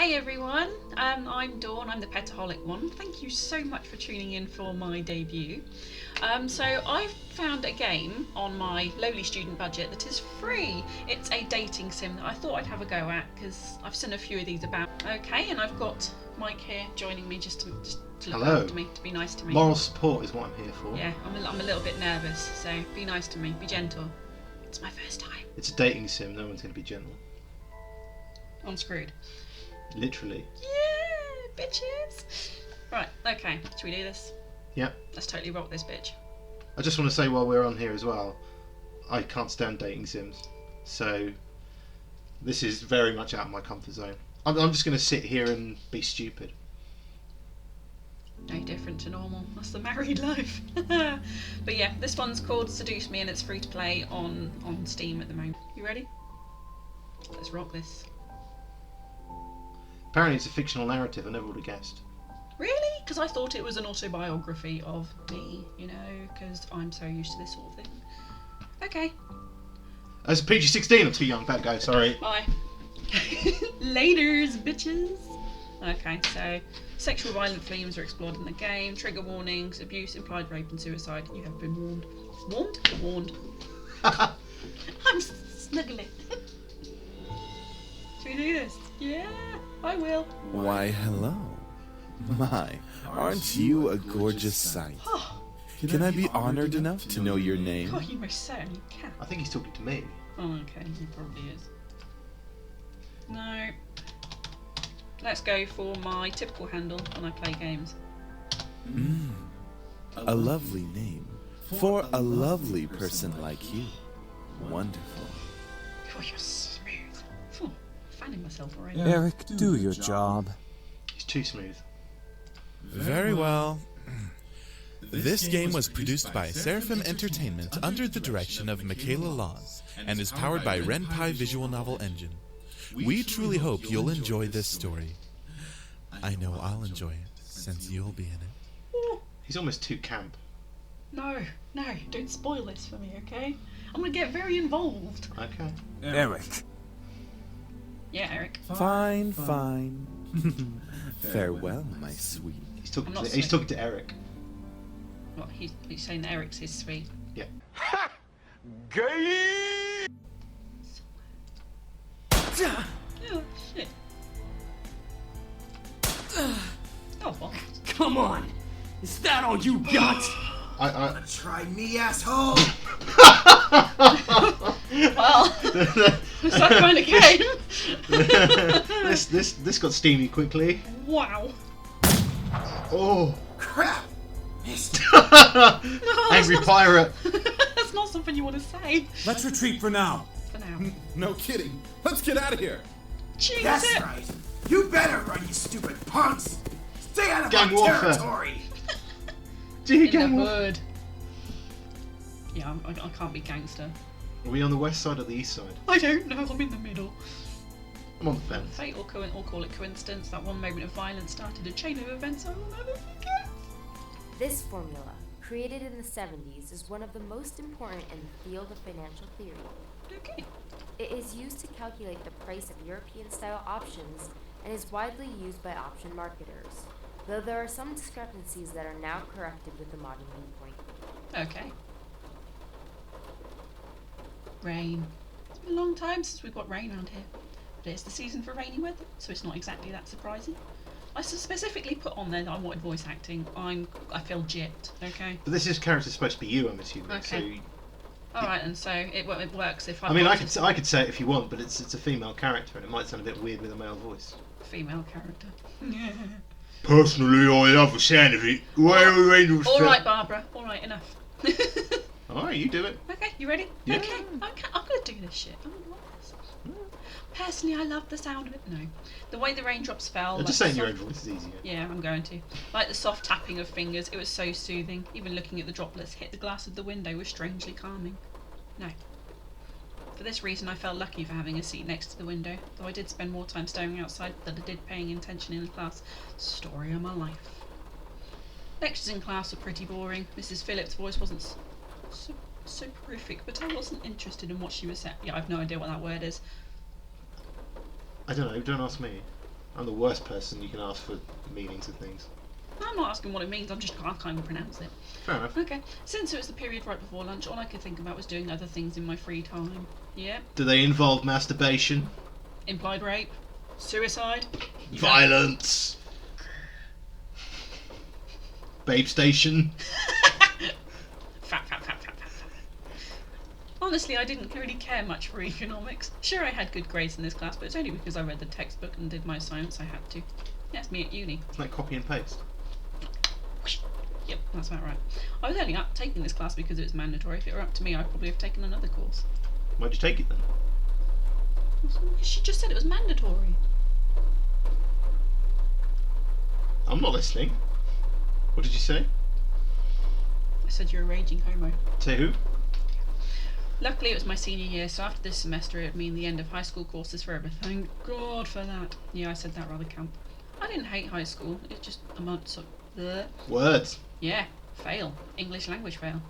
Hey everyone, I'm Dawn, I'm the Petaholic one. Thank you so much for tuning in for my debut. So I've found a game on my lowly student budget that is free. It's a dating sim that I thought I'd have a go at because I've seen a few of these about. Okay, and I've got Mike here joining me just to look after me, to be nice to me. Moral support is what I'm here for. Yeah, I'm a little bit nervous, so be nice to me, be gentle. It's my first time. It's a dating sim, no one's going to be gentle. I'm screwed. Literally. Yeah, bitches. Right, okay, should we do this? Yeah. Let's totally rock this bitch. I just want to say while we're on here as well, I can't stand dating sims, so this is very much out of my comfort zone. I'm just going to sit here and be stupid. No different to normal. That's the married life. But yeah, this one's called Seduce Me and it's free to play on Steam at the moment. You ready? Let's rock this. Apparently it's a fictional narrative, I never would have guessed. Really? Because I thought it was an autobiography of me, you know, because I'm so used to this sort of thing. Okay. As a PG-16, I'm too young, better go, sorry. Bye. Laters, bitches. Okay, so sexual violent themes are explored in the game, trigger warnings, abuse, implied rape and suicide. You have been warned. Warned? Warned. I'm snuggling. Should we do this? Yeah, I will. Why, hello. My, aren't you a gorgeous sight? Can I be honored enough to know your name? Oh, you most certainly can. I think he's talking to me. Oh, okay, he probably is. No. Let's go for my typical handle when I play games. A lovely name. For a lovely person like you. Wonderful. Oh, you're smooth. Phew, fanning myself already. Eric, do your job. He's too smooth. Very well. This game was produced by Seraphim Entertainment under the direction of Michaela Laws and is powered by Ren'Py Visual Novel Engine. We truly hope you'll enjoy this story. I know I'll enjoy it, since you'll be in it. He's almost too camp. No, don't spoil this for me, okay? I'm gonna get very involved. Okay. Eric. Yeah, Eric. Fine. Farewell, my sweet. He's talking to Eric. What, he's saying that Eric's his sweet. Yeah. Gay! Oh, shit. Oh, what? Come on! Is that all you got? Try me, asshole! Well, it's that kind of game. This got steamy quickly. Wow. Oh. Crap! Missed. Angry pirate. That's not something you want to say. Let's retreat for now. For now. No kidding. Let's get out of here. Cheese That's it. right. You better run, you stupid punks! Stay out of Gang my warfare. territory! In the hood. Yeah, I can't be gangster. Are we on the west side or the east side? I don't know, I'm in the middle. I'm on the fence. Fate or call it coincidence, that one moment of violence started a chain of events I will never forget. This formula, created in the 70s, is one of the most important in the field of financial theory. Okay. It is used to calculate the price of European-style options and is widely used by option marketers, though there are some discrepancies that are now corrected with the modern viewpoint. Okay. Rain. It's been a long time since we've got rain around here. But it's the season for rainy weather, so it's not exactly that surprising. I specifically put on there that I wanted voice acting. I feel gypped, okay? But this character's supposed to be you, I'm assuming. Okay. Alright, and so it works if I mean, I could say it if you want, but it's a female character, and it might sound a bit weird with a male voice. Female character. Personally, I love the sound of it. Alright, Barbara. Alright, enough. Alright, you do it. Okay, you ready? Yeah. Okay, I'm gonna do this shit. I'm gonna do this. Personally, I love the sound of it. No. The way the raindrops fell. Just saying your own voice is easier. Yeah, I'm going to. Like the soft tapping of fingers, it was so soothing. Even looking at the droplets hit the glass of the window was strangely calming. No. For this reason, I felt lucky for having a seat next to the window, though I did spend more time staring outside than I did paying attention in the class. Story of my life. Lectures in class were pretty boring. Mrs. Phillips' voice wasn't soporific, but I wasn't interested in what she was saying. Yeah, I have no idea what that word is. I don't know, don't ask me. I'm the worst person you can ask for meanings of things. I'm not asking what it means, I can't even pronounce it. Fair enough. Okay, since it was the period right before lunch, all I could think about was doing other things in my free time. Yeah? Do they involve masturbation? Implied rape? Suicide? Violence? Babe station? Fat. Honestly, I didn't really care much for economics. Sure, I had good grades in this class, but it's only because I read the textbook and did my assignments I had to. That's me at uni. Isn't that copy and paste? Yep, that's about right. I was only up taking this class because it was mandatory. If it were up to me, I'd probably have taken another course. Why'd you take it then? Because she just said it was mandatory. I'm not listening. What did you say? I said you're a raging homo. Say who? Luckily it was my senior year, so after this semester it would mean the end of high school courses forever. Thank God for that. Yeah, I said that rather camp. I didn't hate high school, it's just a month of... Words. Yeah, fail. English language fail.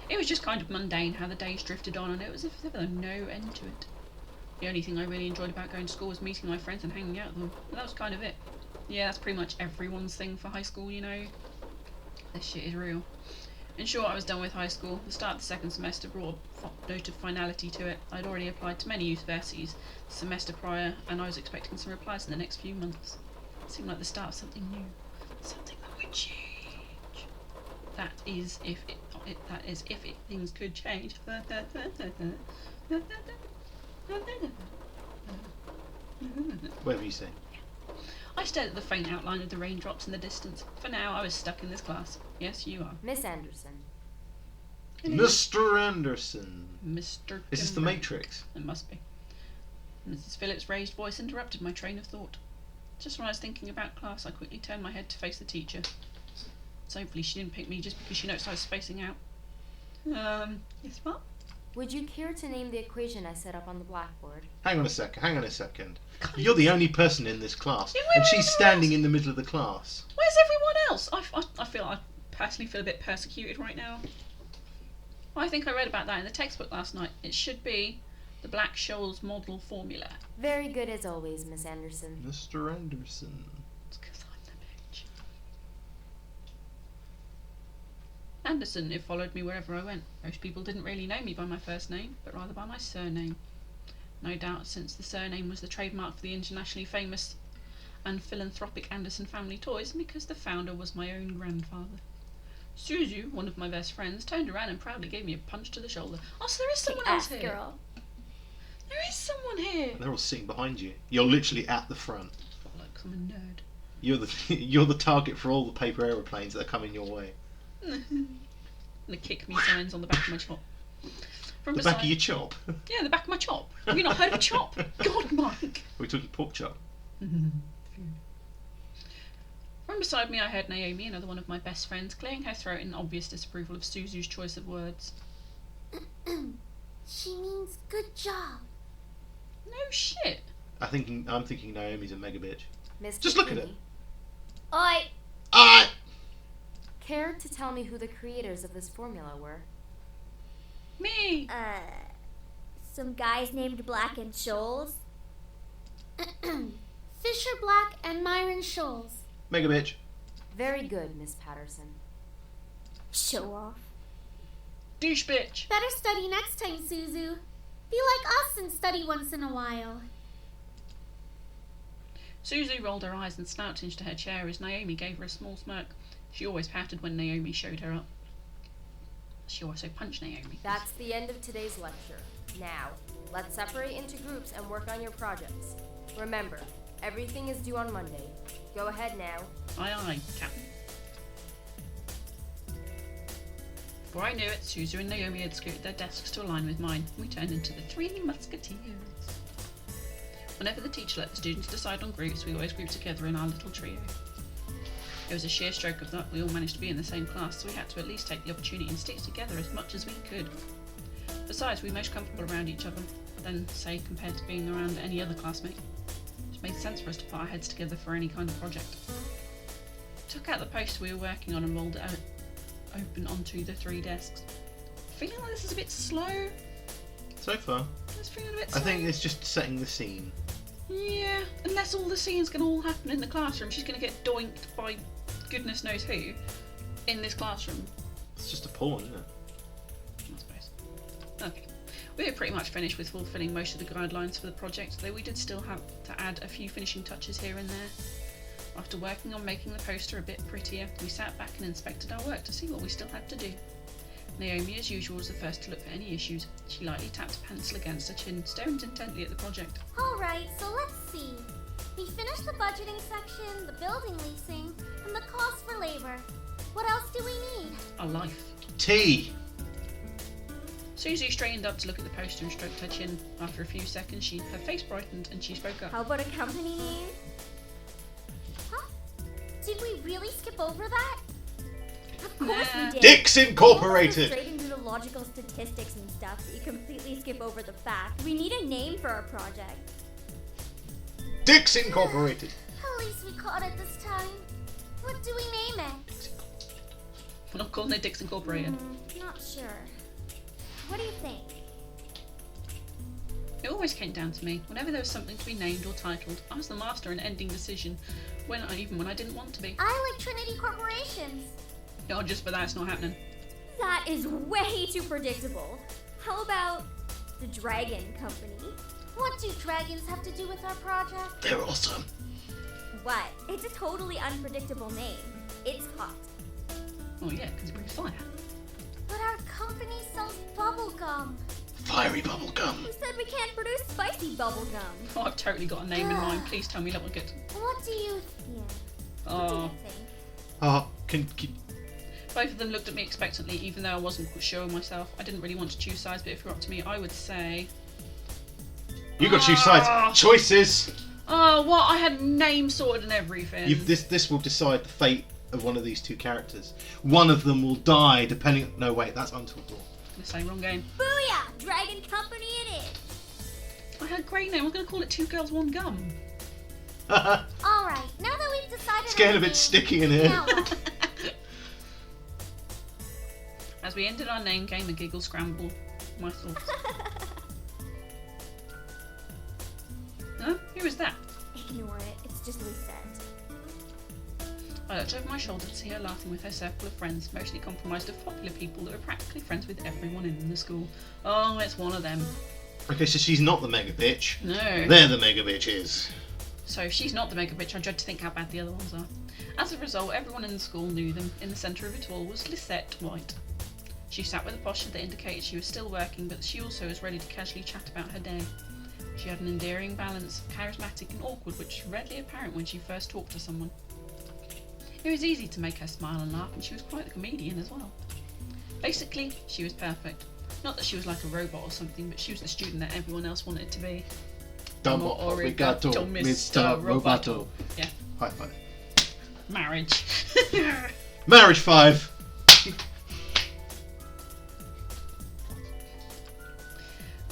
It was just kind of mundane how the days drifted on, and it was as if there was no end to it. The only thing I really enjoyed about going to school was meeting my friends and hanging out with them. But that was kind of it. Yeah, that's pretty much everyone's thing for high school, you know. This shit is real. In short, I was done with high school. The start of the second semester brought a note of finality to it. I'd already applied to many universities the semester prior, and I was expecting some replies in the next few months. It seemed like the start of something new. Something that would change. That is if things could change. Whatever you say. I stared at the faint outline of the raindrops in the distance. For now, I was stuck in this class. Yes, you are. Miss Anderson. Mr. Anderson. Mr. Is this the Timber. Matrix? It must be. Mrs. Phillips' raised voice interrupted my train of thought. Just when I was thinking about class, I quickly turned my head to face the teacher. So hopefully she didn't pick me just because she noticed I was spacing out. Yes, what? Would you care to name the equation I set up on the blackboard? Hang on a second. You're the only person in this class, Yeah, and she's where's standing everyone in the middle of the class. Where's everyone else? I personally feel a bit persecuted right now. I think I read about that in the textbook last night. It should be the Black-Scholes model formula. Very good as always, Miss Anderson. Mr. Anderson. It's 'cause I'm the bitch. Anderson, it followed me wherever I went. Most people didn't really know me by my first name, but rather by my surname. No doubt since the surname was the trademark for the internationally famous and philanthropic Anderson family toys, and because the founder was my own grandfather. Suzu, one of my best friends, turned around and proudly gave me a punch to the shoulder. Oh, so there is someone else here. Girl. There is someone here. They're all sitting behind you. You're literally at the front. Like I'm a nerd. You're the target for all the paper aeroplanes that are coming your way. And the kick me signs on the back of my chop. From The back of your chop. Yeah, the back of my chop. Have you not heard of a chop? God, Mike. We took your pork chop. From beside me I heard Naomi, another one of my best friends, clearing her throat in obvious disapproval of Suzu's choice of words. She means good job. No shit. I'm thinking Naomi's a mega bitch. Miss Just look at Bikini. Oi! Ah! Care to tell me who the creators of this formula were? Me. Some guys named Black and Scholes. Fisher Black and Myron Scholes. Mega bitch. Very good, Miss Patterson. Show off. Douche bitch. Better study next time, Suzu. Be like us and study once in a while. Suzu rolled her eyes and slouched into her chair as Naomi gave her a small smirk. She always pouted when Naomi showed her up. She also punched Naomi. That's the end of today's lecture. Now, let's separate into groups and work on your projects. Remember, everything is due on Monday. Go ahead now. Aye, aye, Captain. Before I knew it, Suzu and Naomi had scooted their desks to align with mine. We turned into the Three Musketeers. Whenever the teacher let the students decide on groups, we always grouped together in our little trio. It was a sheer stroke of luck we all managed to be in the same class, so we had to at least take the opportunity and stick together as much as we could. Besides, we were most comfortable around each other than, say, compared to being around any other classmate. It made sense for us to put our heads together for any kind of project. Took out the poster we were working on and rolled it out open onto the 3 desks. Feeling like this is a bit slow. So far. It's feeling a bit I slow. think it's just setting the scene. Yeah, unless all the scenes can all happen in the classroom, she's going to get doinked by goodness knows who in this classroom. It's just a pawn, isn't it? I suppose. Okay. We're pretty much finished with fulfilling most of the guidelines for the project, though we did still have to add a few finishing touches here and there. After working on making the poster a bit prettier, we sat back and inspected our work to see what we still had to do. Naomi, as usual, was the first to look for any issues. She lightly tapped a pencil against her chin, staring intently at the project. Alright, so let's see. We finished the budgeting section, the building leasing, and the cost for labor. What else do we need? A life. Tea! Susie straightened up to look at the poster and stroked her chin. After a few seconds, her face brightened and she spoke up. How about a company name? Huh? Did we really skip over that? Of course we did. Dix Almost Incorporated! straight into the logical statistics and stuff that you completely skip over the fact. We need a name for our project. Dix Incorporated! At least we caught it this time. What do we name it? We're not calling it Dix Incorporated. Not sure. What do you think? It always came down to me. Whenever there was something to be named or titled, I was the master in ending decision, even when I didn't want to be. I like Trinity Corporations. Oh, just for that, it's not happening. That is way too predictable. How about the Dragon Company? What do dragons have to do with our project? They're awesome. What? It's a totally unpredictable name. It's hot. Oh yeah, because it brings fire. But our company sells bubble gum. Fiery bubble gum. Who said we can't produce spicy bubble gum? Oh, I've totally got a name in mind. Please tell me that one good. What do you Yeah. Oh. Think? Oh, Both of them looked at me expectantly, even though I wasn't quite sure myself. I didn't really want to choose sides, but if you're up to me, I would say... you got to choose sides. Choices! Oh, what? I had names sorted and everything. This will decide the fate of one of these two characters. One of them will die depending... No, wait, that's untalkable. The same wrong game. Booyah! Dragon Company it is! I had a great name. I was going to call it Two Girls, One Gum. Alright, now that we've decided... It's getting a our bit name, sticky in here. now what? As we ended our name game, a giggle scramble. My thoughts. Huh? Who is that? Ignore it. It's just Lisette. I looked over my shoulder to see her laughing with her circle of friends, mostly comprised of popular people that were practically friends with everyone in the school. Oh, it's one of them. Okay, so she's not the mega bitch. No. They're the mega bitches. So if she's not the mega bitch, I dread to think how bad the other ones are. As a result, everyone in the school knew them. In the centre of it all was Lisette White. She sat with a posture that indicated she was still working, but she also was ready to casually chat about her day. She had an endearing balance, charismatic and awkward, which was readily apparent when she first talked to someone. It was easy to make her smile and laugh, and she was quite the comedian as well. Basically, she was perfect. Not that she was like a robot or something, but she was the student that everyone else wanted to be. Domo arigato, Mr. Roboto. Yeah. High five. Marriage. Marriage 5.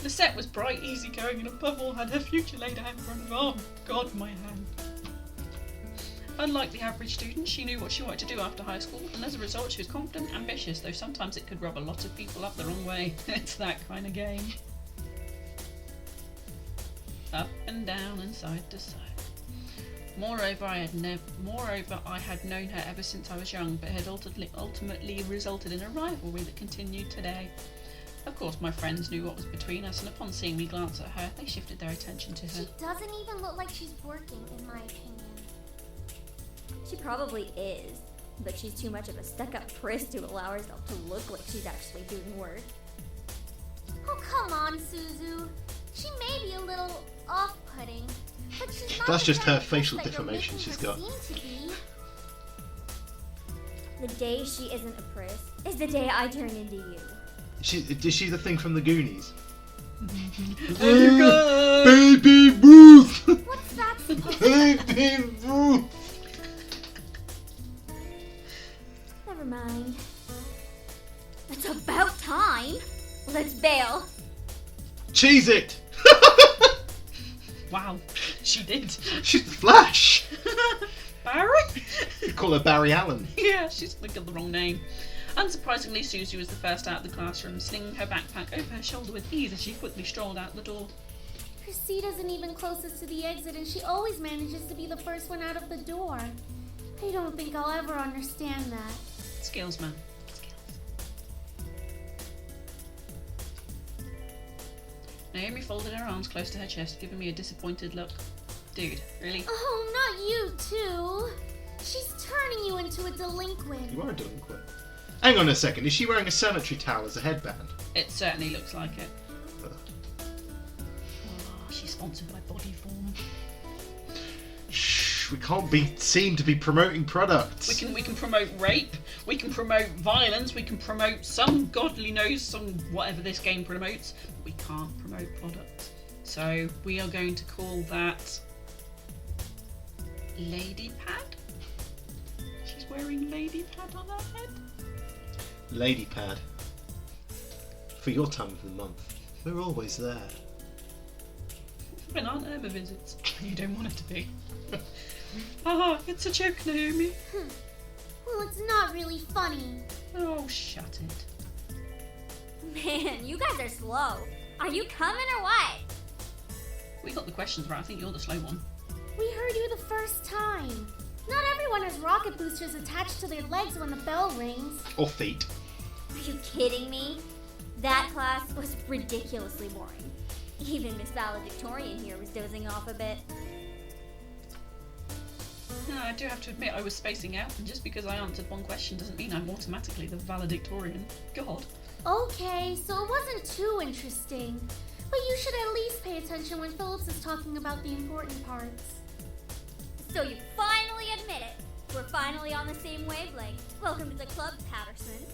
Lisette was bright, easygoing, and above all had her future laid out in front of her. Oh, God, my hand. Unlike the average student, she knew what she wanted to do after high school, and as a result, she was confident, ambitious, though sometimes it could rub a lot of people up the wrong way. It's that kind of game. Up and down and side to side. Moreover, I had known her ever since I was young, but had ultimately resulted in a rivalry that continued today. Of course, my friends knew what was between us, and upon seeing me glance at her, they shifted their attention to her. She doesn't even look like she's working, in my opinion. She probably is, but she's too much of a stuck-up priss to allow herself to look like she's actually doing work. Oh, come on, Suzu. She may be a little off-putting, but she's not That's the just kind her of facial bitch that you're deformation making she's her got. seem to be. The day she isn't a priss is the day I turn into you. Is she the thing from the Goonies? Oh, Baby Ruth! What's that supposed to be? Baby Ruth! Never mind. It's about time. Let's bail. Cheese it! wow, she did. She's the Flash! Barry? You call her Barry Allen. Yeah, she's thinking of the wrong name. Unsurprisingly, Susie was the first out of the classroom, slinging her backpack over her shoulder with ease as she quickly strolled out the door. Her seat isn't even closest to the exit, and she always manages to be the first one out of the door. I don't think I'll ever understand that. Skills, man. Skills. Naomi folded her arms close to her chest, giving me a disappointed look. Dude, really? Oh, not you too. She's turning you into a delinquent. You are a delinquent. Hang on a second, is she wearing a sanitary towel as a headband? It certainly looks like it. Ugh. Oh, she's sponsored by Body Form. Shh, we can't be seen to be promoting products. We can promote rape, we can promote violence, we can promote some godly knows some whatever this game promotes, but we can't promote products. So we are going to call that Lady Pad. She's wearing Lady Pad on her head. Lady Pad. For your time of the month, we're always there. When Aunt Irma visits. You don't want it to be. Haha, it's a joke, Naomi. Well, it's not really funny. Oh, shut it. Man, you guys are slow. Are you coming or what? We got the questions right. I think you're the slow one. We heard you the first time. Not everyone has rocket boosters attached to their legs when the bell rings. Or feet. Are you kidding me? That class was ridiculously boring. Even Miss Valedictorian here was dozing off a bit. I do have to admit I was spacing out, and just because I answered one question doesn't mean I'm automatically the valedictorian. God. Okay, so it wasn't too interesting. But you should at least pay attention when Phillips is talking about the important parts. So you finally admit it. We're finally on the same wavelength. Welcome to the club, Patterson.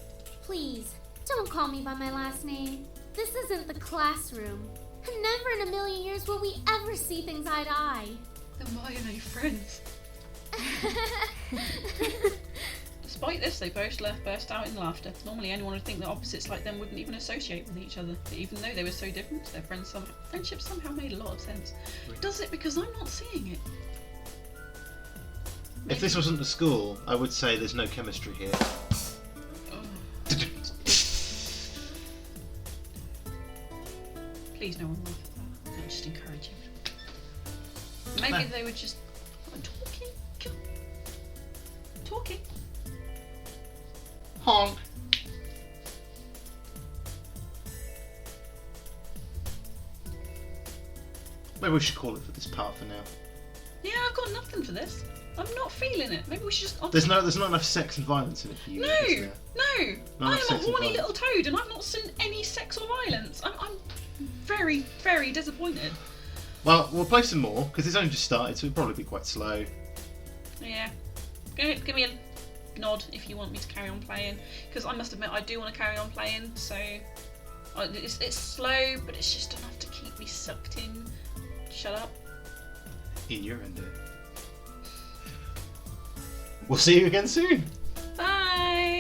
Please, don't call me by my last name. This isn't the classroom. And never in a million years will we ever see things eye to eye. Then why are they friends? Despite this, they both burst out in laughter. Normally anyone would think that opposites like them wouldn't even associate with each other. But even though they were so different, their friendship somehow made a lot of sense. Does it because I'm not seeing it? If this wasn't the school, I would say there's no chemistry here. Please no one laugh at that. I'm just encouraging. Maybe they were just talking. Honk. Maybe we should call it for this part for now. Yeah, I've got nothing for this. I'm not feeling it. Maybe we should just... There's not enough sex and violence in it for you. No, is there? no. Not I enough am a sex and horny violence. little toad, and I've not seen any sex or violence. I'm very, very disappointed. Well, we'll play some more because it's only just started, so it'll probably be quite slow. Yeah. Give me a nod if you want me to carry on playing, because I must admit I do want to carry on playing. So it's slow, but it's just enough to keep me sucked in. Shut up. Innuendo. We'll see you again soon. Bye.